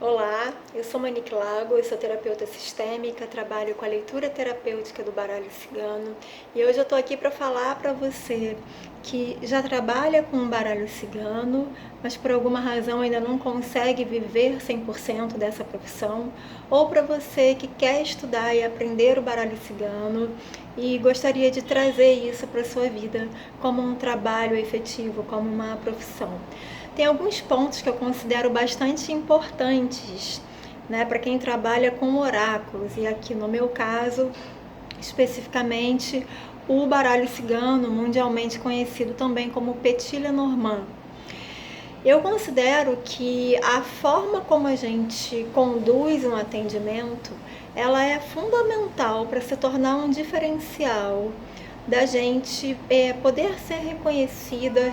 Olá, eu sou Monique Lago, eu sou terapeuta sistêmica, trabalho com a leitura terapêutica do baralho cigano e hoje eu estou aqui para falar para você que já trabalha com o baralho cigano, mas por alguma razão ainda não consegue viver 100% dessa profissão, ou para você que quer estudar e aprender o baralho cigano e gostaria de trazer isso para a sua vida como um trabalho efetivo, como uma profissão. Tem alguns pontos que eu considero bastante importantes, né, para quem trabalha com oráculos, e aqui no meu caso, especificamente, o baralho cigano, mundialmente conhecido também como Petit Lenormand. Eu considero que a forma como a gente conduz um atendimento, ela é fundamental para se tornar um diferencial da gente poder ser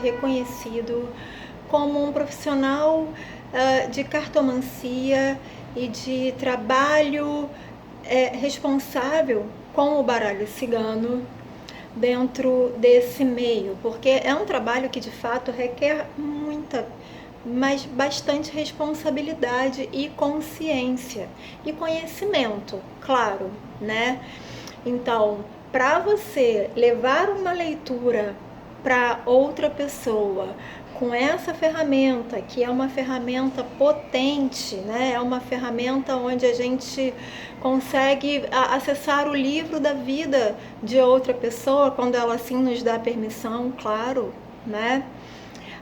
reconhecido como um profissional de cartomancia e de trabalho responsável com o baralho cigano dentro desse meio, porque é um trabalho que de fato requer muita, mas bastante responsabilidade e consciência e conhecimento, claro, né? Então, para você levar uma leitura para outra pessoa com essa ferramenta, que é uma ferramenta potente, né? É uma ferramenta onde a gente consegue acessar o livro da vida de outra pessoa, quando ela assim nos dá permissão, claro, né?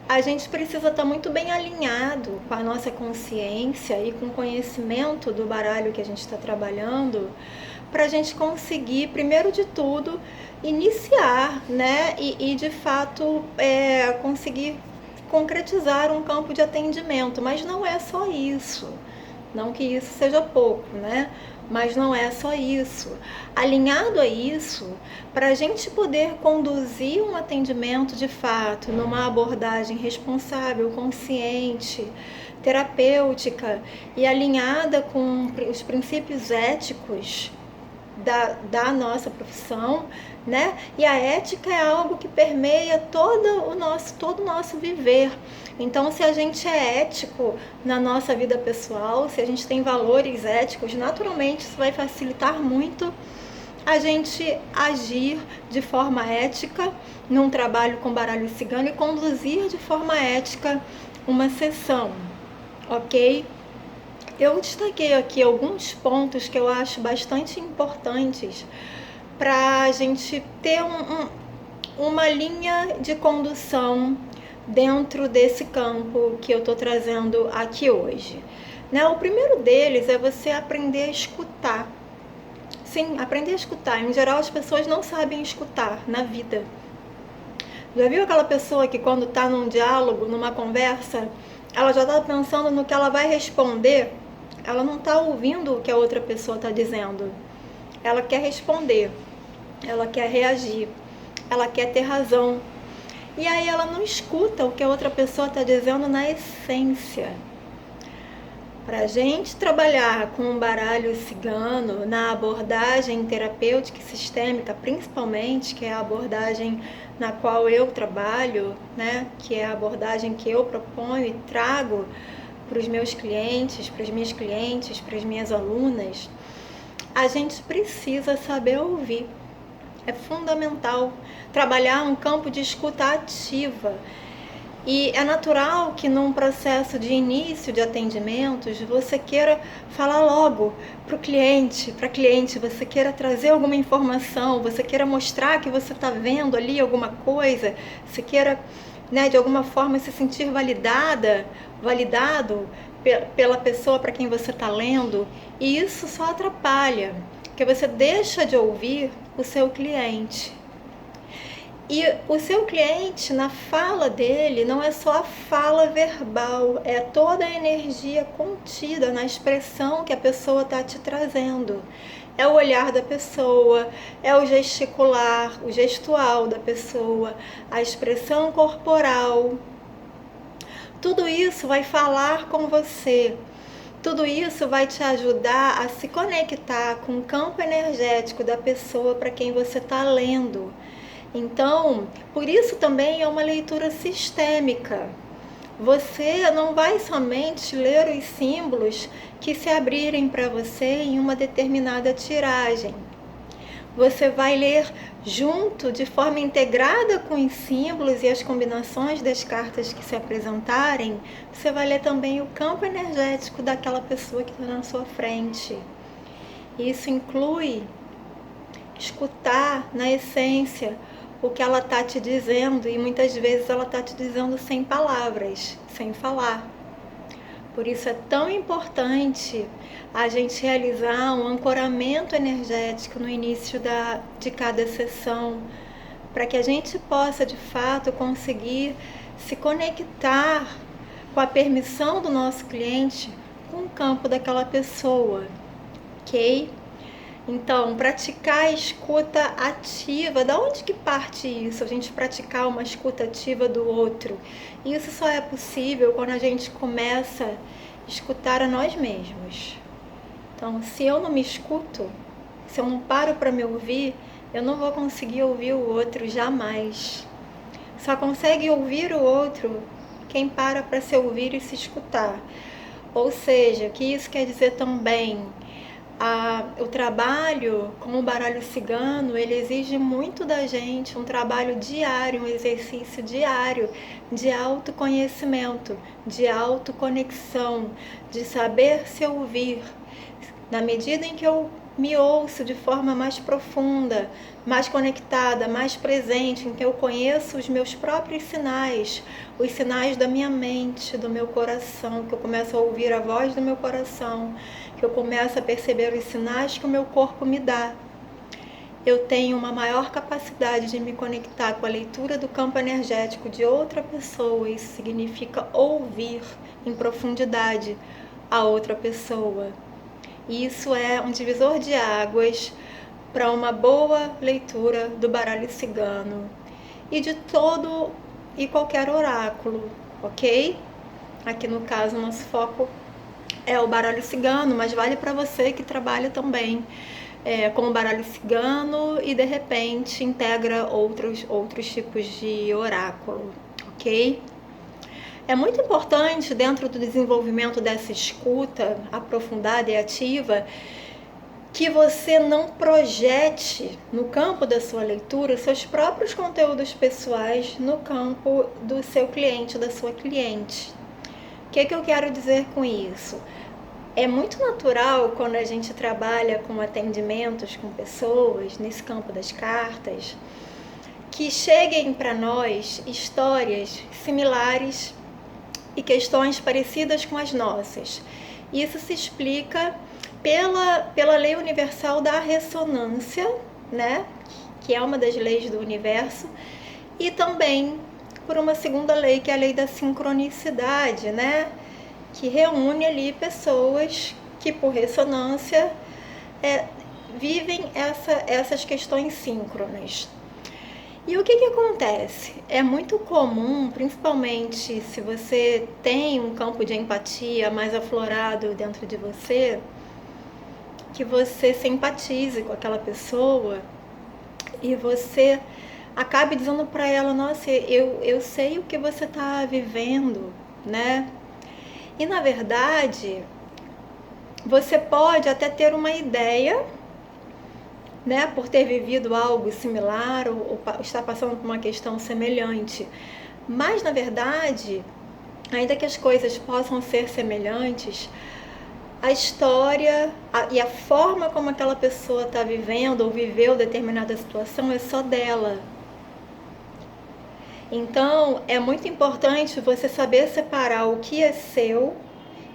A gente precisa estar muito bem alinhado com a nossa consciência e com o conhecimento do baralho que a gente está trabalhando, para a gente conseguir, primeiro de tudo, iniciar, né? E de fato conseguir concretizar um campo de atendimento. Mas não é só isso. Não que isso seja pouco, né? Mas não é só isso. Alinhado a isso, para a gente poder conduzir um atendimento de fato, numa abordagem responsável, consciente, terapêutica e alinhada com os princípios éticos da nossa profissão, né? E a ética é algo que permeia todo o nosso viver. Então, se a gente é ético na nossa vida pessoal, se a gente tem valores éticos, naturalmente isso vai facilitar muito a gente agir de forma ética num trabalho com baralho cigano e conduzir de forma ética uma sessão, ok? Eu destaquei aqui alguns pontos que eu acho bastante importantes para a gente ter uma linha de condução dentro desse campo que eu estou trazendo aqui hoje. Né? O primeiro deles é você aprender a escutar. Sim, aprender a escutar. Em geral, as pessoas não sabem escutar na vida. Já viu aquela pessoa que quando está num diálogo, numa conversa, ela já está pensando no que ela vai responder? Ela não está ouvindo o que a outra pessoa está dizendo. Ela quer responder, ela quer reagir, ela quer ter razão. E aí ela não escuta o que a outra pessoa está dizendo na essência. Para a gente trabalhar com um baralho cigano, na abordagem terapêutica e sistêmica, principalmente, que é a abordagem na qual eu trabalho, né? Que é a abordagem que eu proponho e trago para os meus clientes, para as minhas clientes, para as minhas alunas, a gente precisa saber ouvir. É fundamental trabalhar um campo de escuta ativa. E é natural que num processo de início de atendimentos você queira falar logo para o cliente, para a cliente, você queira trazer alguma informação, você queira mostrar que você está vendo ali alguma coisa, você queira, né, de alguma forma se sentir validado pela pessoa para quem você está lendo, e isso só atrapalha, porque você deixa de ouvir o seu cliente. E o seu cliente, na fala dele, não é só a fala verbal, é toda a energia contida na expressão que a pessoa está te trazendo. É o olhar da pessoa, é o gesticular, o gestual da pessoa, a expressão corporal. Tudo isso vai falar com você. Tudo isso vai te ajudar a se conectar com o campo energético da pessoa para quem você está lendo. Então, por isso também é uma leitura sistêmica, Você não vai somente ler os símbolos que se abrirem para você em uma determinada tiragem. Você vai ler junto, de forma integrada com os símbolos e as combinações das cartas que se apresentarem, você vai ler também o campo energético daquela pessoa que está na sua frente. Isso inclui escutar, na essência, o que ela está te dizendo, e muitas vezes ela está te dizendo sem palavras, sem falar. Por isso é tão importante a gente realizar um ancoramento energético no início de cada sessão, para que a gente possa de fato conseguir se conectar com a permissão do nosso cliente com o campo daquela pessoa, ok? Então, praticar a escuta ativa, da onde que parte isso? A gente praticar uma escuta ativa do outro. Isso só é possível quando a gente começa a escutar a nós mesmos. Então, se eu não me escuto, se eu não paro para me ouvir, eu não vou conseguir ouvir o outro jamais. Só consegue ouvir o outro quem para se ouvir e se escutar. Ou seja, o que isso quer dizer também? O trabalho com o baralho cigano, ele exige muito da gente, um trabalho diário, um exercício diário de autoconhecimento, de autoconexão, de saber se ouvir. Na medida em que eu me ouço de forma mais profunda, mais conectada, mais presente, em que eu conheço os meus próprios sinais, os sinais da minha mente, do meu coração, que eu começo a ouvir a voz do meu coração, que eu começo a perceber os sinais que o meu corpo me dá. Eu tenho uma maior capacidade de me conectar com a leitura do campo energético de outra pessoa. Isso significa ouvir em profundidade a outra pessoa. Isso é um divisor de águas para uma boa leitura do baralho cigano e de todo e qualquer oráculo, ok? Aqui no caso, nosso foco é o baralho cigano, mas vale para você que trabalha também com o baralho cigano e de repente integra outros tipos de oráculo, ok? É muito importante, dentro do desenvolvimento dessa escuta aprofundada e ativa, que você não projete no campo da sua leitura seus próprios conteúdos pessoais no campo do seu cliente, da sua cliente. O que eu quero dizer com isso? É muito natural, quando a gente trabalha com atendimentos com pessoas nesse campo das cartas, que cheguem para nós histórias similares e questões parecidas com as nossas. Isso se explica pela lei universal da ressonância, né? Que é uma das leis do universo, e também por uma segunda lei, que é a lei da sincronicidade, né? Que reúne ali pessoas que, por ressonância, vivem essas questões síncronas. E o que acontece? É muito comum, principalmente se você tem um campo de empatia mais aflorado dentro de você, que você simpatize com aquela pessoa e você acabe dizendo para ela: nossa, eu sei o que você está vivendo, né? E na verdade, você pode até ter uma ideia, né, por ter vivido algo similar ou estar passando por uma questão semelhante. Mas, na verdade, ainda que as coisas possam ser semelhantes, a história e a forma como aquela pessoa está vivendo ou viveu determinada situação é só dela. Então, é muito importante você saber separar o que é seu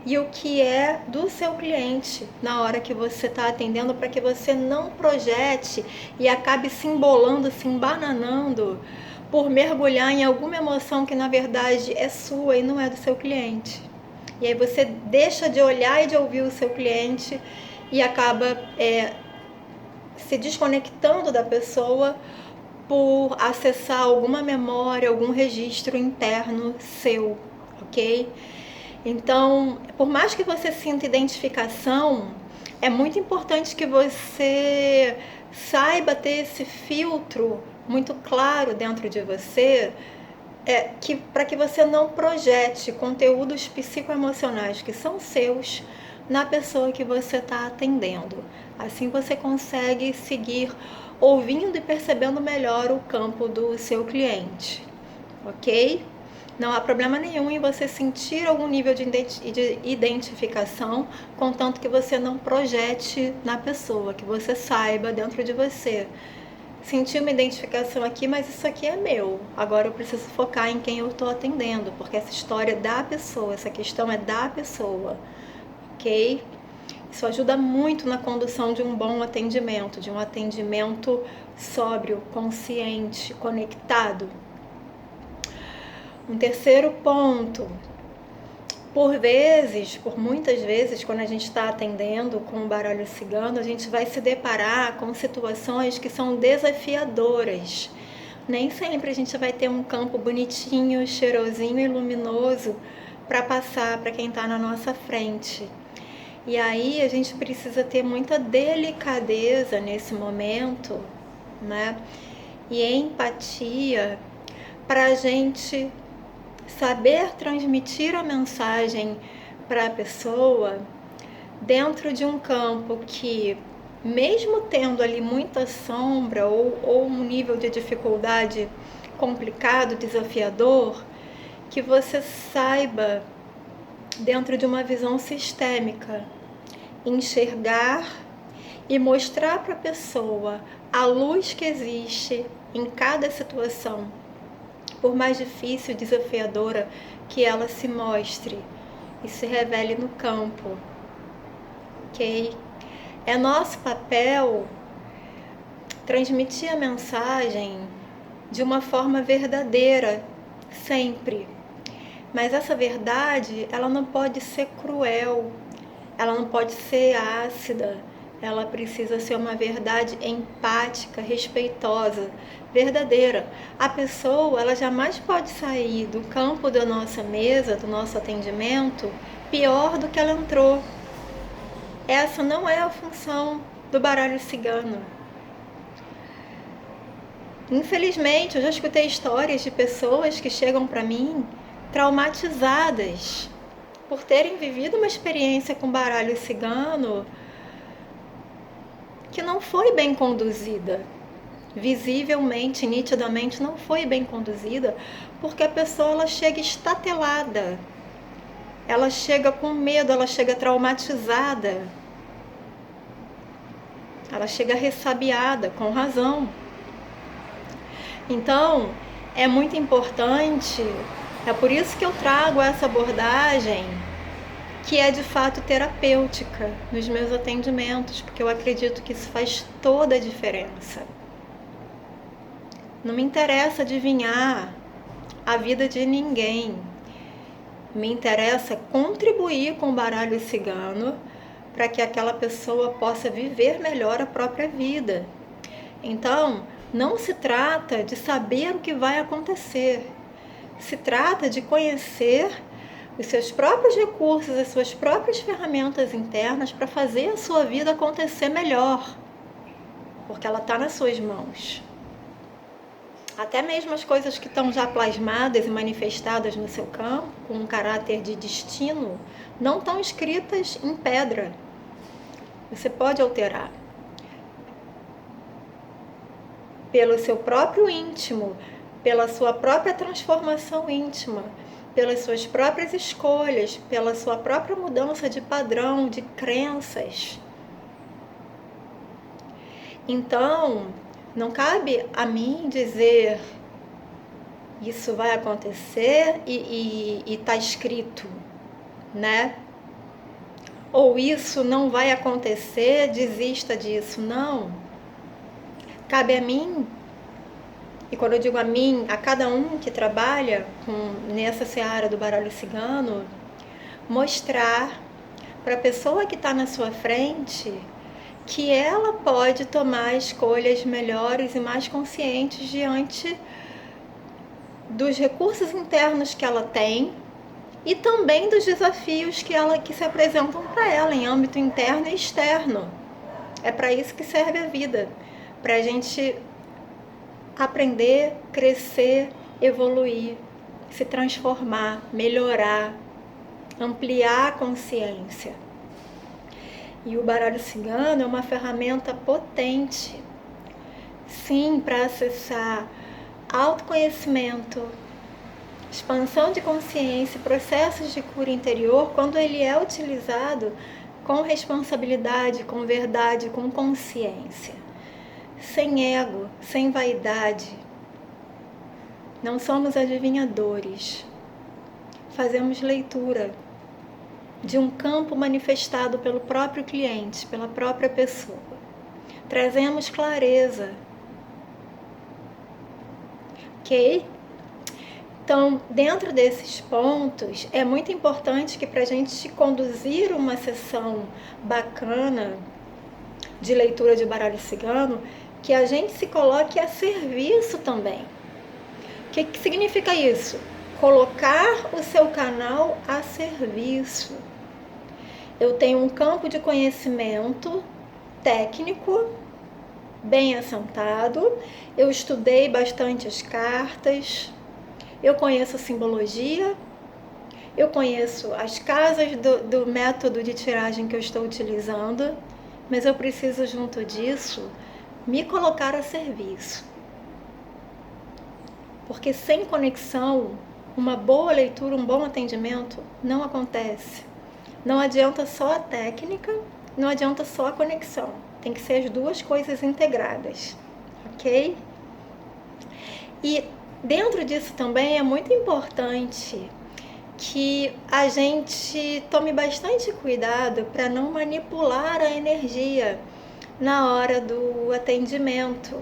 e o que é do seu cliente na hora que você está atendendo, para que você não projete e acabe se embolando, se embananando por mergulhar em alguma emoção que na verdade é sua e não é do seu cliente. E aí você deixa de olhar e de ouvir o seu cliente e acaba se desconectando da pessoa por acessar alguma memória, algum registro interno seu, ok? Então, por mais que você sinta identificação, é muito importante que você saiba ter esse filtro muito claro dentro de você, para que você não projete conteúdos psicoemocionais que são seus na pessoa que você está atendendo. Assim você consegue seguir ouvindo e percebendo melhor o campo do seu cliente, ok? Não há problema nenhum em você sentir algum nível de identificação, contanto que você não projete na pessoa, que você saiba dentro de você. Senti uma identificação aqui, mas isso aqui é meu. Agora eu preciso focar em quem eu estou atendendo, porque essa história é da pessoa, essa questão é da pessoa, ok? Isso ajuda muito na condução de um bom atendimento, de um atendimento sóbrio, consciente, conectado. Um terceiro ponto. Por muitas vezes, quando a gente está atendendo com o baralho cigano, a gente vai se deparar com situações que são desafiadoras. Nem sempre a gente vai ter um campo bonitinho, cheirosinho e luminoso para passar para quem está na nossa frente. E aí a gente precisa ter muita delicadeza nesse momento, né? E empatia para a gente saber transmitir a mensagem para a pessoa dentro de um campo que, mesmo tendo ali muita sombra ou um nível de dificuldade complicado, desafiador, que você saiba, dentro de uma visão sistêmica, enxergar e mostrar para a pessoa a luz que existe em cada situação, por mais difícil e desafiadora que ela se mostre e se revele no campo, ok? É nosso papel transmitir a mensagem de uma forma verdadeira, sempre. Mas essa verdade, ela não pode ser cruel, ela não pode ser ácida, ela precisa ser uma verdade empática, respeitosa, verdadeira. A pessoa, ela jamais pode sair do campo da nossa mesa, do nosso atendimento, pior do que ela entrou. Essa não é a função do baralho cigano. Infelizmente, eu já escutei histórias de pessoas que chegam para mim traumatizadas por terem vivido uma experiência com baralho cigano que não foi bem conduzida, visivelmente, nitidamente não foi bem conduzida, porque a pessoa ela chega estatelada, ela chega com medo, ela chega traumatizada, ela chega ressabiada, com razão. Então, é muito importante, é por isso que eu trago essa abordagem que é de fato terapêutica nos meus atendimentos, porque eu acredito que isso faz toda a diferença. Não me interessa adivinhar a vida de ninguém, me interessa contribuir com o baralho cigano para que aquela pessoa possa viver melhor a própria vida. Então, não se trata de saber o que vai acontecer, se trata de conhecer os seus próprios recursos, as suas próprias ferramentas internas para fazer a sua vida acontecer melhor, porque ela está nas suas mãos. Até mesmo as coisas que estão já plasmadas e manifestadas no seu campo, com um caráter de destino, não estão escritas em pedra. Você pode alterar. Pelo seu próprio íntimo, pela sua própria transformação íntima, pelas suas próprias escolhas, pela sua própria mudança de padrão, de crenças. Então, não cabe a mim dizer isso vai acontecer e está escrito, né? Ou isso não vai acontecer, desista disso. Não. Cabe a mim. E quando eu digo a mim, a cada um que trabalha nessa seara do baralho cigano, mostrar para a pessoa que está na sua frente que ela pode tomar escolhas melhores e mais conscientes diante dos recursos internos que ela tem e também dos desafios que se apresentam para ela em âmbito interno e externo. É para isso que serve a vida, para a gente aprender, crescer, evoluir, se transformar, melhorar, ampliar a consciência. E o baralho cigano é uma ferramenta potente, sim, para acessar autoconhecimento, expansão de consciência, processos de cura interior, quando ele é utilizado com responsabilidade, com verdade, com consciência, sem ego, sem vaidade. Não somos adivinhadores, fazemos leitura de um campo manifestado pelo próprio cliente, pela própria pessoa. Trazemos clareza. Ok? Então, dentro desses pontos, é muito importante que para a gente conduzir uma sessão bacana de leitura de baralho cigano, que a gente se coloque a serviço também. O que significa isso? Colocar o seu canal a serviço. Eu tenho um campo de conhecimento técnico bem assentado, eu estudei bastante as cartas, eu conheço a simbologia, eu conheço as casas do método de tiragem que eu estou utilizando, mas eu preciso, junto disso, me colocar a serviço. Porque sem conexão, uma boa leitura, um bom atendimento não acontece. Não adianta só a técnica, não adianta só a conexão. Tem que ser as duas coisas integradas, ok? E dentro disso também é muito importante que a gente tome bastante cuidado para não manipular a energia na hora do atendimento.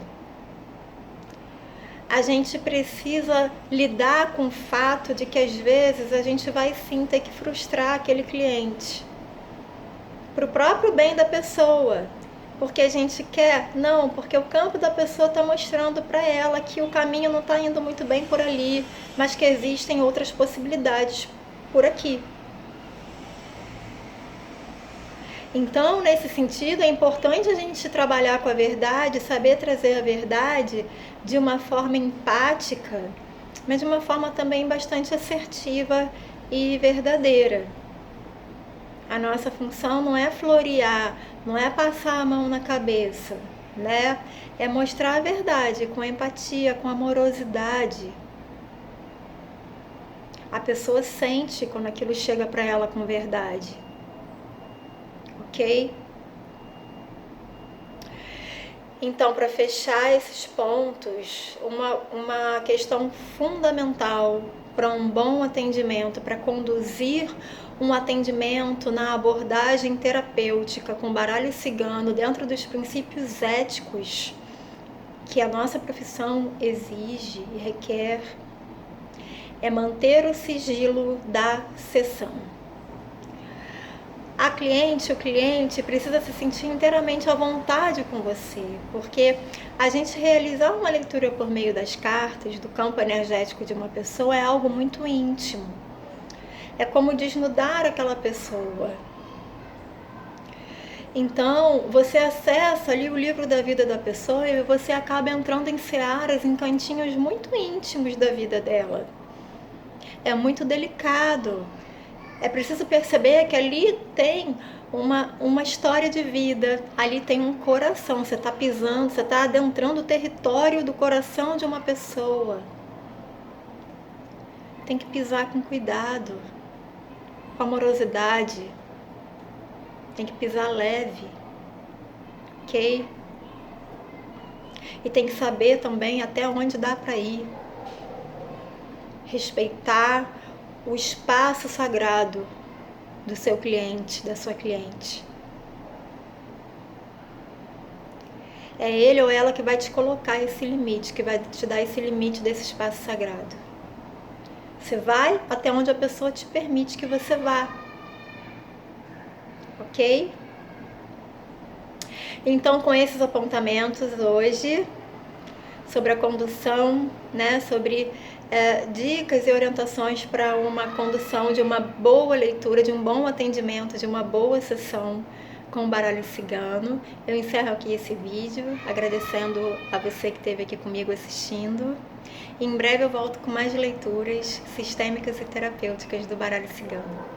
A gente precisa lidar com o fato de que às vezes a gente vai sim ter que frustrar aquele cliente para o próprio bem da pessoa, porque a gente quer, não, porque o campo da pessoa está mostrando para ela que o caminho não está indo muito bem por ali, mas que existem outras possibilidades por aqui. Então, nesse sentido, é importante a gente trabalhar com a verdade, saber trazer a verdade de uma forma empática, mas de uma forma também bastante assertiva e verdadeira. A nossa função não é florear, não é passar a mão na cabeça, né? É mostrar a verdade com empatia, com amorosidade. A pessoa sente quando aquilo chega para ela com verdade. Ok? Então, para fechar esses pontos, uma questão fundamental para um bom atendimento, para conduzir um atendimento na abordagem terapêutica com baralho cigano dentro dos princípios éticos que a nossa profissão exige e requer, é manter o sigilo da sessão. O cliente precisa se sentir inteiramente à vontade com você, porque a gente realizar uma leitura por meio das cartas, do campo energético de uma pessoa, é algo muito íntimo. É como desnudar aquela pessoa. Então, você acessa ali o livro da vida da pessoa e você acaba entrando em searas, em cantinhos muito íntimos da vida dela. É muito delicado. É preciso perceber que ali tem uma história de vida, ali tem um coração, você está pisando, você está adentrando o território do coração de uma pessoa. Tem que pisar com cuidado, com amorosidade, tem que pisar leve, ok? E tem que saber também até onde dá para ir, respeitar o espaço sagrado do seu cliente, da sua cliente. É ele ou ela que vai te colocar esse limite, que vai te dar esse limite desse espaço sagrado. Você vai até onde a pessoa te permite que você vá. Ok? Então, com esses apontamentos hoje, sobre a condução, né, sobre dicas e orientações para uma condução de uma boa leitura, de um bom atendimento, de uma boa sessão com o baralho cigano. Eu encerro aqui esse vídeo, agradecendo a você que esteve aqui comigo assistindo. E em breve eu volto com mais leituras sistêmicas e terapêuticas do baralho cigano.